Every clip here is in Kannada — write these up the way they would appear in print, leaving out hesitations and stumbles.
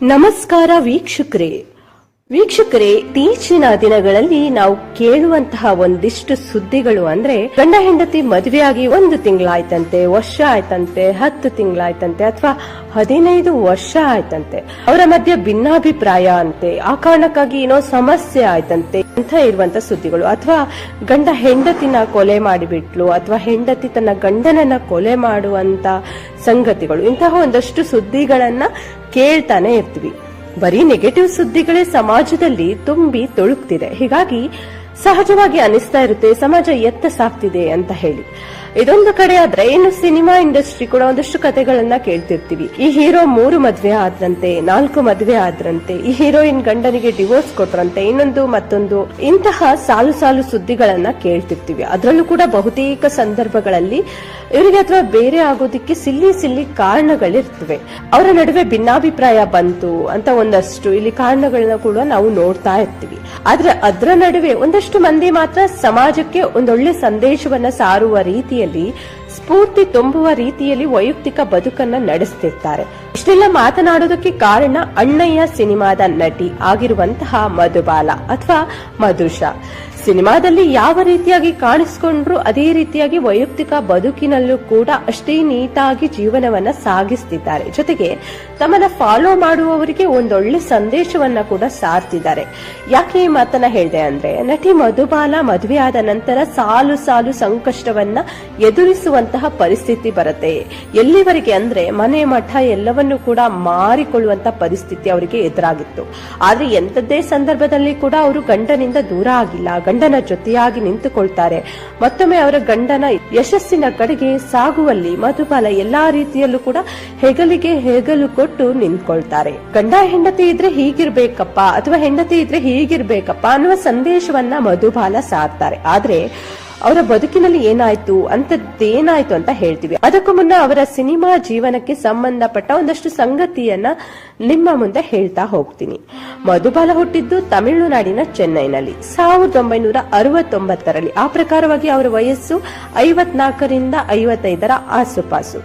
ನಮಸ್ಕಾರ ವೀಕ್ಷಕರೇ, ಇತ್ತೀಚಿನ ದಿನಗಳಲ್ಲಿ ನಾವು ಕೇಳುವಂತಹ ಒಂದಿಷ್ಟು ಸುದ್ದಿಗಳು ಅಂದ್ರೆ ಗಂಡ ಹೆಂಡತಿ ಮದುವೆಯಾಗಿ 1 ತಿಂಗಳಾಯ್ತಂತೆ, ವರ್ಷ ಆಯ್ತಂತೆ, 10 ತಿಂಗಳಾಯ್ತಂತೆ, ಅಥವಾ 15 ವರ್ಷ ಆಯ್ತಂತೆ, ಅವರ ಮಧ್ಯೆ ಭಿನ್ನಾಭಿಪ್ರಾಯ ಅಂತೆ, ಆ ಕಾರಣಕ್ಕಾಗಿ ಏನೋ ಸಮಸ್ಯೆ ಆಯ್ತಂತೆ ಅಂತ ಇರುವಂತ ಸುದ್ದಿಗಳು. ಅಥವಾ ಗಂಡ ಹೆಂಡತಿನ ಕೊಲೆ ಮಾಡಿಬಿಟ್ಲು, ಅಥವಾ ಹೆಂಡತಿ ತನ್ನ ಗಂಡನನ್ನ ಕೊಲೆ ಮಾಡುವಂತ ಸಂಗತಿಗಳು, ಇಂತಹ ಒಂದಷ್ಟು ಸುದ್ದಿಗಳನ್ನ ಕೇಳ್ತಾನೆ ಇರ್ತೀವಿ. ಬರೀ ನೆಗೆಟಿವ್ ಸುದ್ದಿಗಳೇ ಸಮಾಜದಲ್ಲಿ ತುಂಬಿ ತೊಳುಕ್ತಿದೆ. ಹೀಗಾಗಿ ಸಹಜವಾಗಿ ಅನಿಸ್ತಾ ಇರುತ್ತೆ ಸಮಾಜ ಎತ್ತ ಸಾಗ್ತಿದೆ ಅಂತ ಹೇಳಿ. ಇದೊಂದು ಕಡೆ ಆದ್ರೆ ಇನ್ನು ಸಿನಿಮಾ ಇಂಡಸ್ಟ್ರಿ ಕೂಡ ಒಂದಷ್ಟು ಕಥೆಗಳನ್ನ ಕೇಳ್ತಿರ್ತೀವಿ. ಈ ಹೀರೋ 3 ಮದ್ವೆ ಆದ್ರಂತೆ, 4 ಮದ್ವೆ ಆದ್ರಂತೆ, ಈ ಹೀರೋಯಿನ್ ಗಂಡನಿಗೆ ಡಿವೋರ್ಸ್ ಕೊಟ್ರಂತೆ, ಇನ್ನೊಂದು ಮತ್ತೊಂದು, ಇಂತಹ ಸಾಲು ಸಾಲು ಸುದ್ದಿಗಳನ್ನ ಕೇಳ್ತಿರ್ತೀವಿ. ಅದರಲ್ಲೂ ಕೂಡ ಬಹುತೇಕ ಸಂದರ್ಭಗಳಲ್ಲಿ ಇವರಿಗೆ ಅಥವಾ ಬೇರೆ ಆಗೋದಿಕ್ಕೆ ಸಿಲ್ಲಿ ಕಾರಣಗಳಿರ್ತವೆ. ಅವರ ನಡುವೆ ಭಿನ್ನಾಭಿಪ್ರಾಯ ಬಂತು ಅಂತ ಒಂದಷ್ಟು ಇಲ್ಲಿ ಕಾರಣಗಳನ್ನ ಕೂಡ ನಾವು ನೋಡ್ತಾ ಇರ್ತೀವಿ. ಆದ್ರೆ ಅದರ ನಡುವೆ ಒಂದಷ್ಟು ಮಂದಿ ಮಾತ್ರ ಸಮಾಜಕ್ಕೆ ಒಂದೊಳ್ಳೆ ಸಂದೇಶವನ್ನ ಸಾರುವ ರೀತಿಯಲ್ಲಿ, ಸ್ಫೂರ್ತಿ ತುಂಬುವ ರೀತಿಯಲ್ಲಿ ವೈಯಕ್ತಿಕ ಬದುಕನ್ನ ನಡೆಸುತ್ತಿರ್ತಾರೆ. ಇಷ್ಟೆಲ್ಲ ಮಾತನಾಡೋದಕ್ಕೆ ಕಾರಣ ಅಣ್ಣಯ್ಯ ಸಿನಿಮಾದ ನಟಿ ಆಗಿರುವಂತಹ ಮಧುಬಾಲ ಅಥವಾ ಮಧುಷಾ. ಸಿನಿಮಾದಲ್ಲಿ ಯಾವ ರೀತಿಯಾಗಿ ಕಾಣಿಸಿಕೊಂಡ್ರು ಅದೇ ರೀತಿಯಾಗಿ ವೈಯಕ್ತಿಕ ಬದುಕಿನಲ್ಲೂ ಕೂಡ ಅಷ್ಟೇ ನೀಟಾಗಿ ಜೀವನವನ್ನ ಸಾಗಿಸ್ತಿದ್ದಾರೆ. ಜೊತೆಗೆ ತಮ್ಮನ್ನ ಫಾಲೋ ಮಾಡುವವರಿಗೆ ಒಂದೊಳ್ಳೆ ಸಂದೇಶವನ್ನ ಕೂಡ ಸಾರ್ತಿದ್ದಾರೆ. ಯಾಕೆ ಈ ಮಾತನ್ನ ಹೇಳಿದೆ ಅಂದ್ರೆ, ನಟಿ ಮಧುಬಾಲ ಮದುವೆಯಾದ ನಂತರ ಸಾಲು ಸಾಲು ಸಂಕಷ್ಟವನ್ನ ಎದುರಿಸುವಂತಹ ಪರಿಸ್ಥಿತಿ ಬರುತ್ತೆ. ಎಲ್ಲಿವರೆಗೆ ಅಂದ್ರೆ ಮನೆ ಮಠ ಎಲ್ಲವನ್ನೂ ಕೂಡ ಮಾರಿಕೊಳ್ಳುವಂತ ಪರಿಸ್ಥಿತಿ ಅವರಿಗೆ ಎದುರಾಗಿತ್ತು. ಆದ್ರೆ ಎಂತದ್ದೇ ಸಂದರ್ಭದಲ್ಲಿ ಕೂಡ ಅವರು ಗಂಡನಿಂದ ದೂರ ಆಗಿಲ್ಲ, ಗಂಡನ ಜೊತೆಯಾಗಿ ನಿಂತುಕೊಳ್ತಾರೆ. ಮತ್ತೊಮ್ಮೆ ಅವರ ಗಂಡನ ಯಶಸ್ಸಿನ ಕಡೆಗೆ ಸಾಗುವಲ್ಲಿ ಮಧುಬಾಲ ಎಲ್ಲಾ ರೀತಿಯಲ್ಲೂ ಕೂಡ ಹೆಗಲಿಗೆ ಹೆಗಲು ಕೊಟ್ಟು ನಿಂತ್ಕೊಳ್ತಾರೆ. ಗಂಡ ಹೆಂಡತಿ ಇದ್ರೆ ಹೀಗಿರ್ಬೇಕಪ್ಪ ಅಥವಾ ಹೆಂಡತಿ ಇದ್ರೆ ಹೀಗಿರ್ಬೇಕಪ್ಪ ಅನ್ನುವ ಸಂದೇಶವನ್ನ ಮಧುಬಾಲ ಸಾರ್ತಾರೆ. ಆದ್ರೆ ಅವರ ಬದುಕಿನಲ್ಲಿ ಏನಾಯ್ತು ಅಂತದ್ದೇನಾಯ್ತು ಅಂತ ಹೇಳ್ತೀವಿ. ಅದಕ್ಕೂ ಮುನ್ನ ಅವರ ಸಿನಿಮಾ ಜೀವನಕ್ಕೆ ಸಂಬಂಧಪಟ್ಟ ಒಂದಷ್ಟು ಸಂಗತಿಯನ್ನ ನಿಮ್ಮ ಮುಂದೆ ಹೇಳ್ತಾ ಹೋಗ್ತೀನಿ. ಮಧುಬಾಲ ಹುಟ್ಟಿದ್ದು ತಮಿಳುನಾಡಿನ ಚೆನ್ನೈನಲ್ಲಿ 1969ರಲ್ಲಿ. ಆ ಪ್ರಕಾರವಾಗಿ ಅವರ ವಯಸ್ಸು 54ರಿಂದ 55ರ ಆಸುಪಾಸು.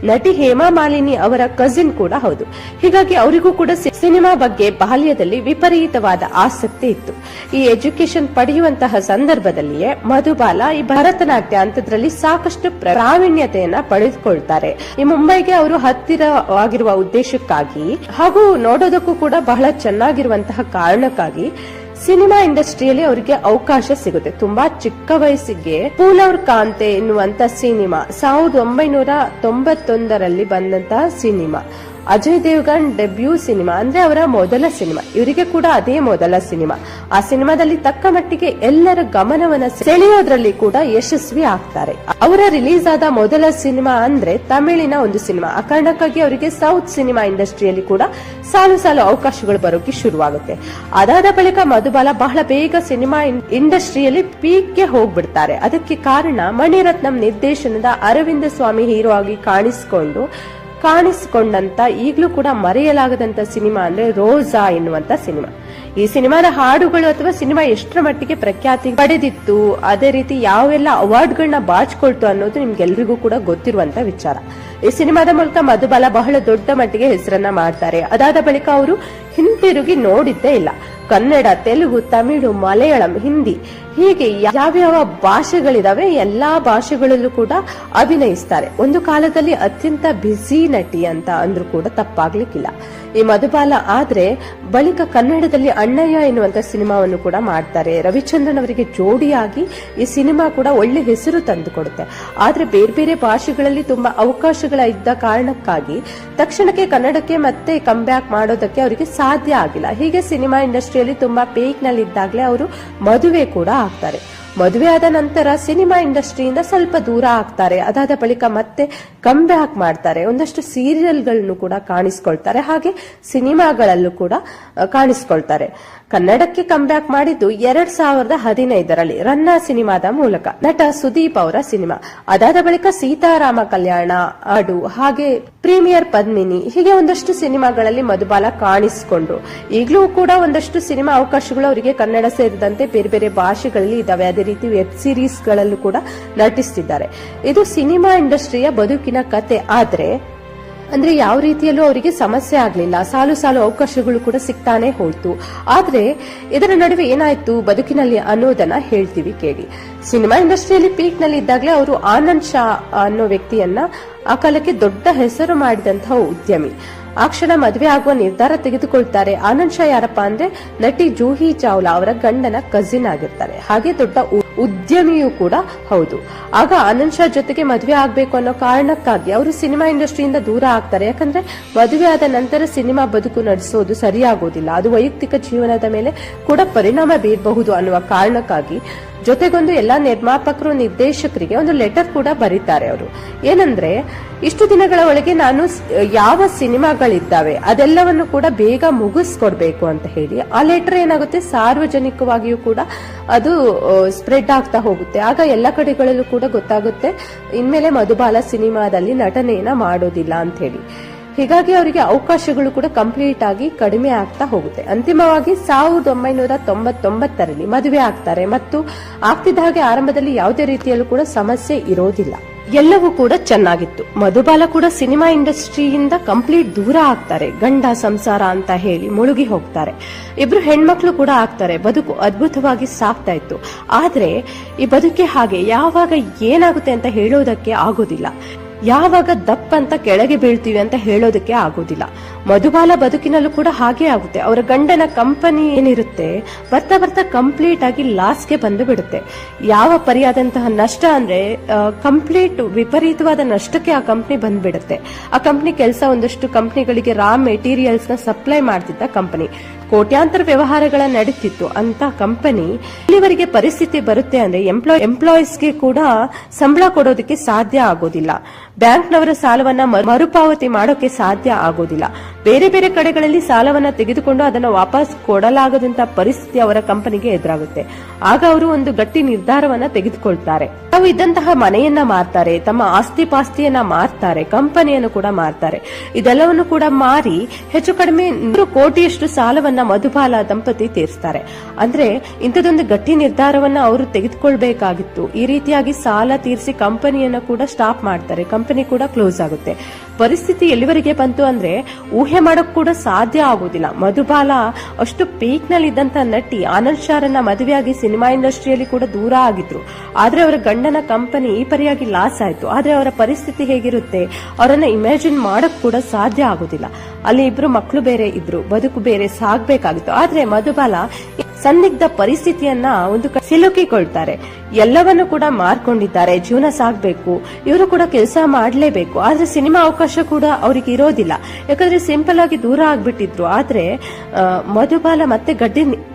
ನಟಿ ಹೇಮಾ ಮಾಲಿನಿ ಅವರ ಕಸಿನ್ ಕೂಡ ಹೌದು. ಹೀಗಾಗಿ ಅವರಿಗೂ ಕೂಡ ಸಿನಿಮಾ ಬಗ್ಗೆ ಬಾಲ್ಯದಲ್ಲಿ ವಿಪರೀತವಾದ ಆಸಕ್ತಿ ಇತ್ತು. ಈ ಎಜುಕೇಶನ್ ಪಡೆಯುವಂತಹ ಸಂದರ್ಭದಲ್ಲಿಯೇ ಮಧುಬಾಲ ಈ ಭರತನಾಟ್ಯ ಅಂತದ್ರಲ್ಲಿ ಸಾಕಷ್ಟು ಪ್ರಾವೀಣ್ಯತೆಯನ್ನ ಪಡೆದುಕೊಳ್ತಾರೆ. ಈ ಮುಂಬೈಗೆ ಅವರು ಹತ್ತಿರವಾಗಿರುವ ಉದ್ದೇಶಕ್ಕಾಗಿ ಹಾಗೂ ನೋಡೋದಕ್ಕೂ ಕೂಡ ಬಹಳ ಚೆನ್ನಾಗಿರುವಂತಹ ಕಾರಣಕ್ಕಾಗಿ ಸಿನಿಮಾ ಇಂಡಸ್ಟ್ರಿಯಲ್ಲಿ ಅವರಿಗೆ ಅವಕಾಶ ಸಿಗುತ್ತೆ. ತುಂಬಾ ಚಿಕ್ಕ ವಯಸ್ಸಿಗೆ ಪೂಲವ್ರ ಕಾಂತೆ ಎನ್ನುವಂತ ಸಿನಿಮಾ 1991ರಲ್ಲಿ ಬಂದಂತಹ cinema, Ajay Devgan debut cinema, ಅಂದ್ರೆ ಅವರ ಮೊದಲ ಸಿನಿಮಾ. ಇವರಿಗೆ ಕೂಡ ಅದೇ ಮೊದಲ ಸಿನಿಮಾ. ಆ ಸಿನಿಮಾದಲ್ಲಿ ತಕ್ಕ ಮಟ್ಟಿಗೆ ಎಲ್ಲರ ಗಮನವನ್ನ ಸೆಳೆಯೋದ್ರಲ್ಲಿ ಕೂಡ ಯಶಸ್ವಿ ಆಗ್ತಾರೆ. ಅವರ ರಿಲೀಸ್ ಆದ ಮೊದಲ ಸಿನಿಮಾ ಅಂದ್ರೆ ತಮಿಳಿನ ಒಂದು ಸಿನಿಮಾ. ಆ ಕಾರಣಕ್ಕಾಗಿ ಅವರಿಗೆ ಸೌತ್ ಸಿನಿಮಾ ಇಂಡಸ್ಟ್ರಿಯಲ್ಲಿ ಕೂಡ ಸಾಲು ಸಾಲು ಅವಕಾಶಗಳು ಬರೋಕೆ ಶುರುವಾಗುತ್ತೆ. ಅದಾದ ಬಳಿಕ ಮಧುಬಾಲ ಬಹಳ ಬೇಗ ಸಿನಿಮಾ ಇಂಡಸ್ಟ್ರಿಯಲ್ಲಿ ಪೀಕ್ಗೆ ಹೋಗ್ಬಿಡ್ತಾರೆ. ಅದಕ್ಕೆ ಕಾರಣ ಮಣಿರತ್ನಂ ನಿರ್ದೇಶನದ ಅರವಿಂದ ಸ್ವಾಮಿ ಹೀರೋ ಆಗಿ ಕಾಣಿಸಿಕೊಂಡಂತ ಈಗಲೂ ಕೂಡ ಮರೆಯಲಾಗದಂತ ಸಿನಿಮಾ ಅಂದ್ರೆ ರೋಜಾ ಎನ್ನುವಂತ ಸಿನಿಮಾ. ಈ ಸಿನಿಮಾದ ಹಾಡುಗಳು ಅಥವಾ ಸಿನಿಮಾ ಎಷ್ಟರ ಮಟ್ಟಿಗೆ ಪ್ರಖ್ಯಾತಿ ಪಡೆದಿತ್ತು, ಅದೇ ರೀತಿ ಯಾವೆಲ್ಲ ಅವಾರ್ಡ್ಗಳನ್ನ ಬಾಚ್ಕೊಳ್ತು ಅನ್ನೋದು ನಿಮ್ಗೆಲ್ರಿಗೂ ಕೂಡ ಗೊತ್ತಿರುವಂತ ವಿಚಾರ. ಈ ಸಿನಿಮಾದ ಮೂಲಕ ಮಧುಬಾಲ ಬಹಳ ದೊಡ್ಡ ಮಟ್ಟಿಗೆ ಹೆಸರನ್ನ ಮಾಡ್ತಾರೆ. ಅದಾದ ಬಳಿಕ ಅವರು ಹಿಂತಿರುಗಿ ನೋಡಿದ್ದೇ ಇಲ್ಲ. ಕನ್ನಡ, ತೆಲುಗು, ತಮಿಳು, ಮಲಯಾಳಂ, ಹಿಂದಿ ಹೀಗೆ ಯಾವ್ಯಾವ ಭಾಷೆಗಳಿದಾವೆ ಎಲ್ಲಾ ಭಾಷೆಗಳಲ್ಲೂ ಕೂಡ ಅಭಿನಯಿಸ್ತಾರೆ. ಒಂದು ಕಾಲದಲ್ಲಿ ಅತ್ಯಂತ ಬ್ಯುಸಿ ನಟಿ ಅಂತ ಅಂದ್ರೂ ಕೂಡ ತಪ್ಪಾಗ್ಲಿಕ್ಕಿಲ್ಲ ಈ ಮಧುಬಾಲ. ಆದ್ರೆ ಬಳಿಕ ಕನ್ನಡದಲ್ಲಿ ಅಣ್ಣಯ್ಯ ಎನ್ನುವಂತ ಸಿನಿಮಾವನ್ನು ಕೂಡ ಮಾಡ್ತಾರೆ. ರವಿಚಂದ್ರನ್ ಅವರಿಗೆ ಜೋಡಿಯಾಗಿ ಈ ಸಿನಿಮಾ ಕೂಡ ಒಳ್ಳೆ ಹೆಸರು ತಂದು ಕೊಡುತ್ತೆ. ಆದ್ರೆ ಬೇರೆ ಬೇರೆ ಭಾಷೆಗಳಲ್ಲಿ ತುಂಬಾ ಅವಕಾಶಗಳ ಇದ್ದ ಕಾರಣಕ್ಕಾಗಿ ತಕ್ಷಣಕ್ಕೆ ಕನ್ನಡಕ್ಕೆ ಮತ್ತೆ ಕಮ್ ಬ್ಯಾಕ್ ಮಾಡೋದಕ್ಕೆ ಅವರಿಗೆ ಸಾಧ್ಯ ಆಗಿಲ್ಲ. ಹೀಗೆ ಸಿನಿಮಾ ಇಂಡಸ್ಟ್ರಿಯಲ್ಲಿ ತುಂಬಾ ಪೀಕ್ ನಲ್ಲಿ ಇದ್ದಾಗಲೇ ಅವರು ಮದುವೆ ಕೂಡ ಆಗ್ತಾರೆ. ಮದುವೆ ಆದ ನಂತರ ಸಿನಿಮಾ ಇಂಡಸ್ಟ್ರಿಯಿಂದ ಸ್ವಲ್ಪ ದೂರ ಆಗ್ತಾರೆ. ಅದಾದ ಬಳಿಕ ಮತ್ತೆ ಕಮ್ ಬ್ಯಾಕ್ ಮಾಡ್ತಾರೆ. ಒಂದಷ್ಟು ಸೀರಿಯಲ್ಗಳನ್ನು ಕೂಡ ಕಾಣಿಸ್ಕೊಳ್ತಾರೆ, ಹಾಗೆ ಸಿನಿಮಾಗಳಲ್ಲೂ ಕೂಡ ಕಾಣಿಸ್ಕೊಳ್ತಾರೆ. ಕನ್ನಡಕ್ಕೆ ಕಮ್ ಬ್ಯಾಕ್ ಮಾಡಿದ್ದು 2015ರಲ್ಲಿ ರನ್ನ ಸಿನಿಮಾದ ಮೂಲಕ, ನಟ ಸುದೀಪ್ ಅವರ ಸಿನಿಮಾ. ಅದಾದ ಬಳಿಕ ಸೀತಾರಾಮ ಕಲ್ಯಾಣ, ಆಡು, ಹಾಗೆ ಪ್ರೀಮಿಯರ್ ಪದ್ಮಿನಿ, ಹೀಗೆ ಒಂದಷ್ಟು ಸಿನಿಮಾಗಳಲ್ಲಿ ಮಧುಬಾಲ ಕಾಣಿಸಿಕೊಂಡ್ರು. ಈಗಲೂ ಕೂಡ ಒಂದಷ್ಟು ಸಿನಿಮಾ ಅವಕಾಶಗಳು ಅವರಿಗೆ ಕನ್ನಡ ಸೇರಿದಂತೆ ಬೇರೆ ಬೇರೆ ಭಾಷೆಗಳಲ್ಲಿ ಇದಾವೆ. ಅದೇ ರೀತಿ ವೆಬ್ ಸೀರೀಸ್ ಗಳಲ್ಲೂ ಕೂಡ ನಟಿಸುತ್ತಿದ್ದಾರೆ. ಇದು ಸಿನಿಮಾ ಇಂಡಸ್ಟ್ರಿಯ ಬದುಕಿನ ಕತೆ. ಆದ್ರೆ ಅಂದ್ರೆ ಯಾವ ರೀತಿಯಲ್ಲೂ ಅವರಿಗೆ ಸಮಸ್ಯೆ ಆಗ್ಲಿಲ್ಲ, ಸಾಲು ಸಾಲು ಅವಕಾಶಗಳು ಕೂಡ ಸಿಗ್ತಾನೆ ಹೋಯ್ತು. ಆದ್ರೆ ಇದರ ನಡುವೆ ಏನಾಯ್ತು ಬದುಕಿನಲ್ಲಿ ಅನ್ನೋದನ್ನ ಹೇಳ್ತೀವಿ ಕೇಳಿ. ಸಿನಿಮಾ ಇಂಡಸ್ಟ್ರಿಯಲ್ಲಿ ಪೀಕ್ ನಲ್ಲಿ ಇದ್ದಾಗಲೇ ಅವರು ಆನಂದ್ ಶಾ ಅನ್ನೋ ವ್ಯಕ್ತಿಯನ್ನ ಆ ಕಾಲಕ್ಕೆ ದೊಡ್ಡ ಹೆಸರು ಮಾಡಿದಂತಹ ಉದ್ಯಮಿ. ಆ ಕ್ಷಣ ಮದುವೆ ಆಗುವ ನಿರ್ಧಾರ ತೆಗೆದುಕೊಳ್ತಾರೆ. ಆನಂದ್ ಶಾ ಯಾರಪ್ಪ ಅಂದ್ರೆ ನಟಿ ಜೂಹಿ ಚಾವ್ಲಾ ಅವರ ಗಂಡನ ಕಸಿನ್ ಆಗಿರ್ತಾರೆ, ಹಾಗೆ ದೊಡ್ಡ ಉದ್ಯಮಿಯೂ ಕೂಡ ಹೌದು. ಆಗ ಆನಂದ್ ಶಾ ಜೊತೆಗೆ ಮದುವೆ ಆಗ್ಬೇಕು ಅನ್ನೋ ಕಾರಣಕ್ಕಾಗಿ ಅವರು ಸಿನಿಮಾ ಇಂಡಸ್ಟ್ರಿಯಿಂದ ದೂರ ಆಗ್ತಾರೆ. ಯಾಕಂದ್ರೆ ಮದುವೆ ಆದ ನಂತರ ಸಿನಿಮಾ ಬದುಕು ನಡೆಸೋದು ಸರಿಯಾಗೋದಿಲ್ಲ, ಅದು ವೈಯಕ್ತಿಕ ಜೀವನದ ಮೇಲೆ ಕೂಡ ಪರಿಣಾಮ ಬೀರಬಹುದು ಅನ್ನುವ ಕಾರಣಕ್ಕಾಗಿ ಜೊತೆಗೊಂದು ಎಲ್ಲಾ ನಿರ್ಮಾಪಕರು ನಿರ್ದೇಶಕರಿಗೆ ಒಂದು ಲೆಟರ್ ಕೂಡ ಬರೀತಾರೆ ಅವರು. ಏನಂದ್ರೆ ಇಷ್ಟು ದಿನಗಳ ಒಳಗೆ ನಾನು ಯಾವ ಸಿನಿಮಾಗಳಿದ್ದಾವೆ ಅದೆಲ್ಲವನ್ನು ಕೂಡ ಬೇಗ ಮುಗಿಸ್ಕೊಡ್ಬೇಕು ಅಂತ ಹೇಳಿ. ಆ ಲೆಟರ್ ಏನಾಗುತ್ತೆ ಸಾರ್ವಜನಿಕವಾಗಿಯೂ ಕೂಡ ಅದು ಸ್ಪ್ರೆಡ್ ಆಗ್ತಾ ಹೋಗುತ್ತೆ. ಆಗ ಎಲ್ಲ ಕಡೆಗಳಲ್ಲೂ ಕೂಡ ಗೊತ್ತಾಗುತ್ತೆ ಇನ್ಮೇಲೆ ಮಧುಬಾಲ ಸಿನಿಮಾದಲ್ಲಿ ನಟನೆಯನ್ನ ಮಾಡೋದಿಲ್ಲ ಅಂತ ಹೇಳಿ. ಹೀಗಾಗಿ ಅವರಿಗೆ ಅವಕಾಶಗಳು ಕೂಡ ಕಂಪ್ಲೀಟ್ ಆಗಿ ಕಡಿಮೆ ಆಗ್ತಾ ಹೋಗುತ್ತೆ. ಅಂತಿಮವಾಗಿ 1999ರಲ್ಲಿ ಮದುವೆ ಆಗ್ತಾರೆ ಮತ್ತು ಆಗ್ತಿದ್ದ ಹಾಗೆ ಆರಂಭದಲ್ಲಿ ಯಾವುದೇ ರೀತಿಯಲ್ಲೂ ಕೂಡ ಸಮಸ್ಯೆ ಇರೋದಿಲ್ಲ, ಎಲ್ಲವೂ ಕೂಡ ಚೆನ್ನಾಗಿತ್ತು. ಮಧುಬಾಲ ಕೂಡ ಸಿನಿಮಾ ಇಂಡಸ್ಟ್ರಿಯಿಂದ ಕಂಪ್ಲೀಟ್ ದೂರ ಆಗ್ತಾರೆ, ಗಂಡ ಸಂಸಾರ ಅಂತ ಹೇಳಿ ಮುಳುಗಿ ಹೋಗ್ತಾರೆ. ಇಬ್ರು ಹೆಣ್ಮಕ್ಳು ಕೂಡ ಆಗ್ತಾರೆ, ಬದುಕು ಅದ್ಭುತವಾಗಿ ಸಾಗ್ತಾ ಇತ್ತು. ಆದ್ರೆ ಈ ಬದುಕೆ ಹಾಗೆ ಯಾವಾಗ ಏನಾಗುತ್ತೆ ಅಂತ ಹೇಳೋದಕ್ಕೆ ಆಗೋದಿಲ್ಲ, ಯಾವಾಗ ದಪ್ಪ ಅಂತ ಕೆಳಗೆ ಬೀಳ್ತೀವಿ ಅಂತ ಹೇಳೋದಕ್ಕೆ ಆಗೋದಿಲ್ಲ. ಮಧುಬಾಲ ಬದುಕಿನಲ್ಲೂ ಕೂಡ ಹಾಗೆ ಆಗುತ್ತೆ. ಅವರ ಗಂಡನ ಕಂಪನಿ ಏನಿರುತ್ತೆ ಬರ್ತಾ ಬರ್ತಾ ಕಂಪ್ಲೀಟ್ ಆಗಿ ಲಾಸ್ಗೆ ಬಂದು ಬಿಡುತ್ತೆ. ಯಾವ ಪರಿಯಾದಂತಹ ನಷ್ಟ ಅಂದ್ರೆ ಕಂಪ್ಲೀಟ್ ವಿಪರೀತವಾದ ನಷ್ಟಕ್ಕೆ ಆ ಕಂಪನಿ ಬಂದ್ಬಿಡುತ್ತೆ. ಆ ಕಂಪನಿ ಕೆಲಸ ಒಂದಷ್ಟು ಕಂಪನಿಗಳಿಗೆ ರಾ ಮೆಟೀರಿಯಲ್ಸ್ ನ ಸಪ್ಲೈ ಮಾಡ್ತಿದ್ದ ಕಂಪನಿ, ಕೋಟ್ಯಾಂತರ ವ್ಯವಹಾರಗಳ ನಡೀತಿತ್ತು ಅಂತ ಕಂಪನಿ ಇಲ್ಲಿವರೆಗೆ ಪರಿಸ್ಥಿತಿ ಬರುತ್ತೆ ಅಂದ್ರೆ ಎಂಪ್ಲಾಯೀಸ್ಗೆ ಕೂಡ ಸಂಬಳ ಕೊಡೋದಕ್ಕೆ ಸಾಧ್ಯ ಆಗೋದಿಲ್ಲ, ಬ್ಯಾಂಕ್ನವರ ಸಾಲವನ್ನ ಮರುಪಾವತಿ ಮಾಡೋಕೆ ಸಾಧ್ಯ ಆಗೋದಿಲ್ಲ. ಬೇರೆ ಬೇರೆ ಕಡೆಗಳಲ್ಲಿ ಸಾಲವನ್ನ ತೆಗೆದುಕೊಂಡು ಅದನ್ನ ವಾಪಸ್ ಕೊಡಲಾಗದಂತಹ ಪರಿಸ್ಥಿತಿ ಅವರ ಕಂಪನಿಗೆ ಎದುರಾಗುತ್ತೆ. ಆಗ ಅವರು ಒಂದು ಗಟ್ಟಿ ನಿರ್ಧಾರವನ್ನ ತೆಗೆದುಕೊಳ್ತಾರೆ. ತಾವು ಇದ್ದಂತಹ ಮನೆಯನ್ನ ಮಾರ್ತಾರೆ, ತಮ್ಮ ಆಸ್ತಿ ಪಾಸ್ತಿಯನ್ನ ಮಾರ್ತಾರೆ, ಕಂಪನಿಯನ್ನು ಕೂಡ ಮಾರ್ತಾರೆ. ಇದೆಲ್ಲವನ್ನು ಕೂಡ ಮಾರಿ ಹೆಚ್ಚು ಕಡಿಮೆ 100 ಕೋಟಿಯಷ್ಟು ಸಾಲವನ್ನ ಮಧುಬಾಲ ದಂಪತಿ ತೀರಿಸ್ತಾರೆ. ಅಂದ್ರೆ ಇಂಥದೊಂದು ಗಟ್ಟಿ ನಿರ್ಧಾರವನ್ನ ಅವರು ತೆಗೆದುಕೊಳ್ಬೇಕಾಗಿತ್ತು. ಈ ರೀತಿಯಾಗಿ ಸಾಲ ತೀರಿಸಿ ಕಂಪನಿಯನ್ನ ಕೂಡ ಸ್ಟಾಪ್ ಮಾಡ್ತಾರೆ, ಕಂಪನಿ ಕೂಡ ಕ್ಲೋಸ್ ಆಗುತ್ತೆ. ಪರಿಸ್ಥಿತಿ ಎಲ್ಲಿವರೆಗೆ ಬಂತು ಅಂದ್ರೆ ಊಹೆ ಮಾಡೋಕ್ ಕೂಡ ಸಾಧ್ಯ ಆಗುದಿಲ್ಲ. ಮಧುಬಾಲ ಅಷ್ಟು ಪೀಕ್ ನಲ್ಲಿ ಇದ್ದಂತ ನಟಿ ಆನಂದ್ ಶಾರನ್ನ ಮದುವೆಯಾಗಿ ಸಿನಿಮಾ ಇಂಡಸ್ಟ್ರಿಯಲ್ಲಿ ಕೂಡ ದೂರ ಆಗಿದ್ರು. ಆದ್ರೆ ಅವರ ಗಂಡನ ಕಂಪನಿ ಈ ಪರಿಯಾಗಿ ಲಾಸ್ ಆಯ್ತು. ಆದ್ರೆ ಅವರ ಪರಿಸ್ಥಿತಿ ಹೇಗಿರುತ್ತೆ ಅವರನ್ನ ಇಮ್ಯಾಜಿನ್ ಮಾಡಕ್ ಕೂಡ ಸಾಧ್ಯ ಆಗುದಿಲ್ಲ. ಅಲ್ಲಿ ಇಬ್ರು ಮಕ್ಕಳು ಬೇರೆ ಇದ್ರು, ಬದುಕು ಬೇರೆ ಸಾಗ್ಬೇಕಾಗಿತ್ತು. ಆದ್ರೆ ಮಧುಬಾಲ ಸಂದಿಗ್ಧ ಪರಿಸ್ಥಿತಿಯನ್ನ ಒಂದು ಸಿಲುಕಿಕೊಳ್ತಾರೆ. ಎಲ್ಲವನ್ನು ಕೂಡ ಮಾರ್ಕೊಂಡಿದ್ದಾರೆ, ಜೀವನ ಸಾಗ್ಬೇಕು, ಇವರು ಕೂಡ ಕೆಲಸ ಮಾಡಲೇಬೇಕು. ಆದ್ರೆ ಸಿನಿಮಾ ಅವಕಾಶ ಕೂಡ ಅವ್ರಿಗೆ ಇರೋದಿಲ್ಲ, ಯಾಕಂದ್ರೆ ಸಿಂಪಲ್ ಆಗಿ ದೂರ ಆಗ್ಬಿಟ್ಟಿದ್ರು. ಆದ್ರೆ ಮಧುಬಾಲ ಮತ್ತೆ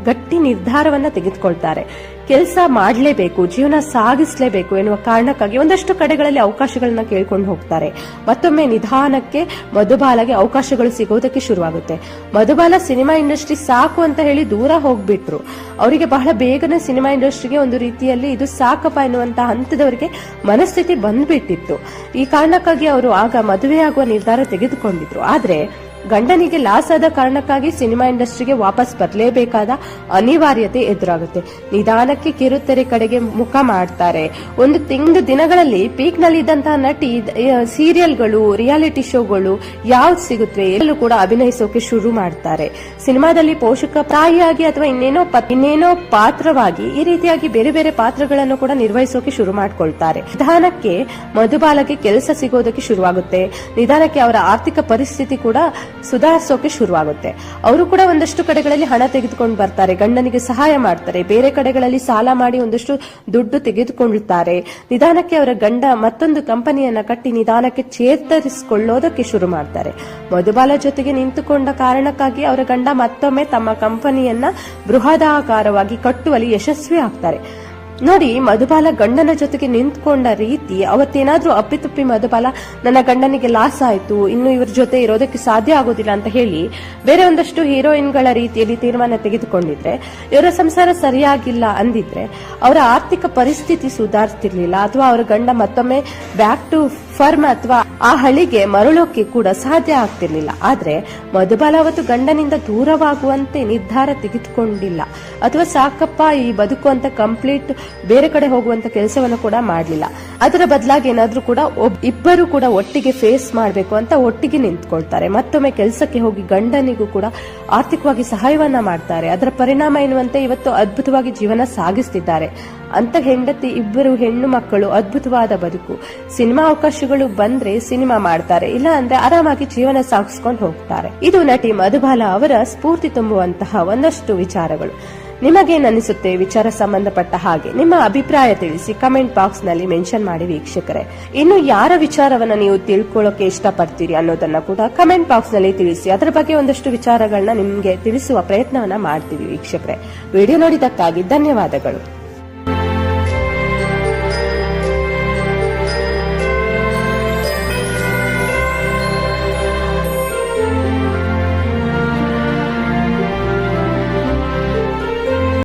ಗಟ್ಟಿ ನಿರ್ಧಾರವನ್ನ ತೆಗೆದುಕೊಳ್ತಾರೆ. ಕೆಲಸ ಮಾಡಲೇಬೇಕು, ಜೀವನ ಸಾಗಿಸಲೇಬೇಕು ಎನ್ನುವ ಕಾರಣಕ್ಕಾಗಿ ಒಂದಷ್ಟು ಕಡೆಗಳಲ್ಲಿ ಅವಕಾಶಗಳನ್ನ ಕೇಳ್ಕೊಂಡು ಹೋಗ್ತಾರೆ. ಮತ್ತೊಮ್ಮೆ ನಿಧಾನಕ್ಕೆ ಮಧುಬಾಲಗೆ ಅವಕಾಶಗಳು ಸಿಗೋದಕ್ಕೆ ಶುರುವಾಗುತ್ತೆ. ಮಧುಬಾಲ ಸಿನಿಮಾ ಇಂಡಸ್ಟ್ರಿ ಸಾಕು ಅಂತ ಹೇಳಿ ದೂರ ಹೋಗ್ಬಿಟ್ರು. ಅವರಿಗೆ ಬಹಳ ಬೇಗನೆ ಸಿನಿಮಾ ಇಂಡಸ್ಟ್ರಿಗೆ ಒಂದು ರೀತಿಯಲ್ಲಿ ಇದು ಸಾಕಪ್ಪ ಎನ್ನುವಂತಹ ಹಂತದವರಿಗೆ ಮನಸ್ಥಿತಿ ಬಂದ್ಬಿಟ್ಟಿತ್ತು. ಈ ಕಾರಣಕ್ಕಾಗಿ ಅವರು ಆಗ ಮದುವೆಯಾಗುವ ನಿರ್ಧಾರ ತೆಗೆದುಕೊಂಡಿದ್ರು. ಆದ್ರೆ ಗಂಡನಿಗೆ ಲಾಸ್ ಆದ ಕಾರಣಕ್ಕಾಗಿ ಸಿನಿಮಾ ಇಂಡಸ್ಟ್ರಿಗೆ ವಾಪಸ್ ಬರಲೇಬೇಕಾದ ಅನಿವಾರ್ಯತೆ ಎದುರಾಗುತ್ತೆ. ನಿಧಾನಕ್ಕೆ ಕಿರುತೆರೆ ಕಡೆಗೆ ಮುಖ ಮಾಡ್ತಾರೆ. ಒಂದು ದಿನಗಳಲ್ಲಿ ಪೀಕ್ ನಲ್ಲಿ ಇದ್ದಂತಹ ನಟಿ ಸೀರಿಯಲ್ಗಳು, ರಿಯಾಲಿಟಿ ಶೋಗಳು ಯಾವ್ದು ಸಿಗುತ್ತವೆ ಎಲ್ಲೂ ಕೂಡ ಅಭಿನಯಿಸೋಕೆ ಶುರು ಮಾಡ್ತಾರೆ. ಸಿನಿಮಾದಲ್ಲಿ ಪೋಷಕ ತಾಯಿಯಾಗಿ ಅಥವಾ ಇನ್ನೇನೋ ಪಾತ್ರವಾಗಿ ಈ ರೀತಿಯಾಗಿ ಬೇರೆ ಬೇರೆ ಪಾತ್ರಗಳನ್ನು ಕೂಡ ನಿರ್ವಹಿಸೋಕೆ ಶುರು ಮಾಡ್ಕೊಳ್ತಾರೆ. ನಿಧಾನಕ್ಕೆ ಮಧುಬಾಲಗೆ ಕೆಲಸ ಸಿಗೋದಕ್ಕೆ ಶುರುವಾಗುತ್ತೆ. ನಿಧಾನಕ್ಕೆ ಅವರ ಆರ್ಥಿಕ ಪರಿಸ್ಥಿತಿ ಕೂಡ ಸುಧಾರಿಸೋಕೆ ಶುರುವಾಗುತ್ತೆ. ಅವರು ಕೂಡ ಒಂದಷ್ಟು ಕಡೆಗಳಲ್ಲಿ ಹಣ ತೆಗೆದುಕೊಂಡು ಬರ್ತಾರೆ, ಗಂಡನಿಗೆ ಸಹಾಯ ಮಾಡ್ತಾರೆ. ಬೇರೆ ಕಡೆಗಳಲ್ಲಿ ಸಾಲ ಮಾಡಿ ಒಂದಷ್ಟು ದುಡ್ಡು ತೆಗೆದುಕೊಳ್ಳುತ್ತಾರೆ. ನಿಧಾನಕ್ಕೆ ಅವರ ಗಂಡ ಮತ್ತೊಂದು ಕಂಪನಿಯನ್ನ ಕಟ್ಟಿ ನಿಧಾನಕ್ಕೆ ಚೇತರಿಸಿಕೊಳ್ಳೋದಕ್ಕೆ ಶುರು ಮಾಡ್ತಾರೆ. ಮಧುಬಾಲ ಜೊತೆಗೆ ನಿಂತುಕೊಂಡ ಕಾರಣಕ್ಕಾಗಿ ಅವರ ಗಂಡ ಮತ್ತೊಮ್ಮೆ ತಮ್ಮ ಕಂಪನಿಯನ್ನ ಬೃಹದಾಕಾರವಾಗಿ ಕಟ್ಟುವಲ್ಲಿ ಯಶಸ್ವಿ ಆಗ್ತಾರೆ. ನೋಡಿ, ಮಧುಬಾಲ ಗಂಡನ ಜೊತೆಗೆ ನಿಂತ್ಕೊಂಡ ರೀತಿ, ಅವತ್ತೇನಾದ್ರೂ ಅಪ್ಪಿತಪ್ಪಿ ಮಧುಬಾಲ ನನ್ನ ಗಂಡನಿಗೆ ಲಾಸ್ ಆಯ್ತು, ಇನ್ನು ಇವ್ರ ಜೊತೆ ಇರೋದಕ್ಕೆ ಸಾಧ್ಯ ಆಗೋದಿಲ್ಲ ಅಂತ ಹೇಳಿ ಬೇರೆ ಒಂದಷ್ಟು ಹೀರೋಯಿನ್ಗಳ ರೀತಿಯಲ್ಲಿ ತೀರ್ಮಾನ ತೆಗೆದುಕೊಂಡಿದ್ರೆ, ಇವರ ಸಂಸಾರ ಸರಿಯಾಗಿಲ್ಲ ಅಂದಿದ್ರೆ ಅವರ ಆರ್ಥಿಕ ಪರಿಸ್ಥಿತಿ ಸುಧಾರಿಸ್ತಿರ್ಲಿಲ್ಲ, ಅಥವಾ ಅವರ ಗಂಡ ಮತ್ತೊಮ್ಮೆ ಬ್ಯಾಕ್ ಟು ಫರ್ಮ್ ಅಥವಾ ಆ ಹಳಿಗೆ ಮರಳೋಕೆ ಕೂಡ ಸಾಧ್ಯ ಆಗ್ತಿರ್ಲಿಲ್ಲ. ಆದ್ರೆ ಮಧುಬಾಲ ಅವತ್ತು ಗಂಡನಿಂದ ದೂರವಾಗುವಂತೆ ನಿರ್ಧಾರ ತೆಗೆದುಕೊಂಡಿಲ್ಲ, ಅಥವಾ ಸಾಕಪ್ಪ ಈ ಬದುಕು ಅಂತ ಕಂಪ್ಲೀಟ್ ಬೇರೆ ಕಡೆ ಹೋಗುವಂತ ಕೆಲಸವನ್ನು ಕೂಡ ಮಾಡಲಿಲ್ಲ. ಅದರ ಬದಲಾಗಿ ಏನಾದ್ರೂ ಕೂಡ ಇಬ್ಬರು ಕೂಡ ಒಟ್ಟಿಗೆ ಫೇಸ್ ಮಾಡಬೇಕು ಅಂತ ಒಟ್ಟಿಗೆ ನಿಂತ್ಕೊಳ್ತಾರೆ. ಮತ್ತೊಮ್ಮೆ ಕೆಲಸಕ್ಕೆ ಹೋಗಿ ಗಂಡನಿಗೂ ಕೂಡ ಆರ್ಥಿಕವಾಗಿ ಸಹಾಯವನ್ನ ಮಾಡ್ತಾರೆ. ಅದರ ಪರಿಣಾಮ ಎನ್ನುವಂತೆ ಇವತ್ತು ಅದ್ಭುತವಾಗಿ ಜೀವನ ಸಾಗಿಸ್ತಿದ್ದಾರೆ. ಅಂತ ಹೆಂಡತಿ, ಇಬ್ಬರು ಹೆಣ್ಣು ಮಕ್ಕಳು, ಅದ್ಭುತವಾದ ಬದುಕು. ಸಿನಿಮಾ ಅವಕಾಶಗಳು ಬಂದ್ರೆ ಸಿನಿಮಾ ಮಾಡ್ತಾರೆ, ಇಲ್ಲ ಅಂದ್ರೆ ಆರಾಮಾಗಿ ಜೀವನ ಸಾಗಿಸ್ಕೊಂಡು ಹೋಗ್ತಾರೆ. ಇದು ನಟಿ ಮಧುಬಾಲ ಅವರ ಸ್ಫೂರ್ತಿ ತುಂಬುವಂತಹ ಒಂದಷ್ಟು ವಿಚಾರಗಳು. ನಿಮಗೇನನ್ನಿಸುತ್ತೆ ವಿಚಾರ ಸಂಬಂಧಪಟ್ಟ ಹಾಗೆ ನಿಮ್ಮ ಅಭಿಪ್ರಾಯ ತಿಳಿಸಿ ಕಮೆಂಟ್ ಬಾಕ್ಸ್ ನಲ್ಲಿ ಮೆನ್ಷನ್ ಮಾಡಿ ವೀಕ್ಷಕರೇ. ಇನ್ನು ಯಾರ ವಿಚಾರವನ್ನ ನೀವು ತಿಳ್ಕೊಳ್ಳೋಕೆ ಇಷ್ಟಪಡ್ತೀರಿ ಅನ್ನೋದನ್ನ ಕೂಡ ಕಮೆಂಟ್ ಬಾಕ್ಸ್ ನಲ್ಲಿ ತಿಳಿಸಿ. ಅದರ ಬಗ್ಗೆ ಒಂದಷ್ಟು ವಿಚಾರಗಳನ್ನ ನಿಮ್ಗೆ ತಿಳಿಸುವ ಪ್ರಯತ್ನವನ್ನ ಮಾಡ್ತೀವಿ ವೀಕ್ಷಕರೇ. ವಿಡಿಯೋ ನೋಡಿದಕ್ಕಾಗಿ ಧನ್ಯವಾದಗಳು.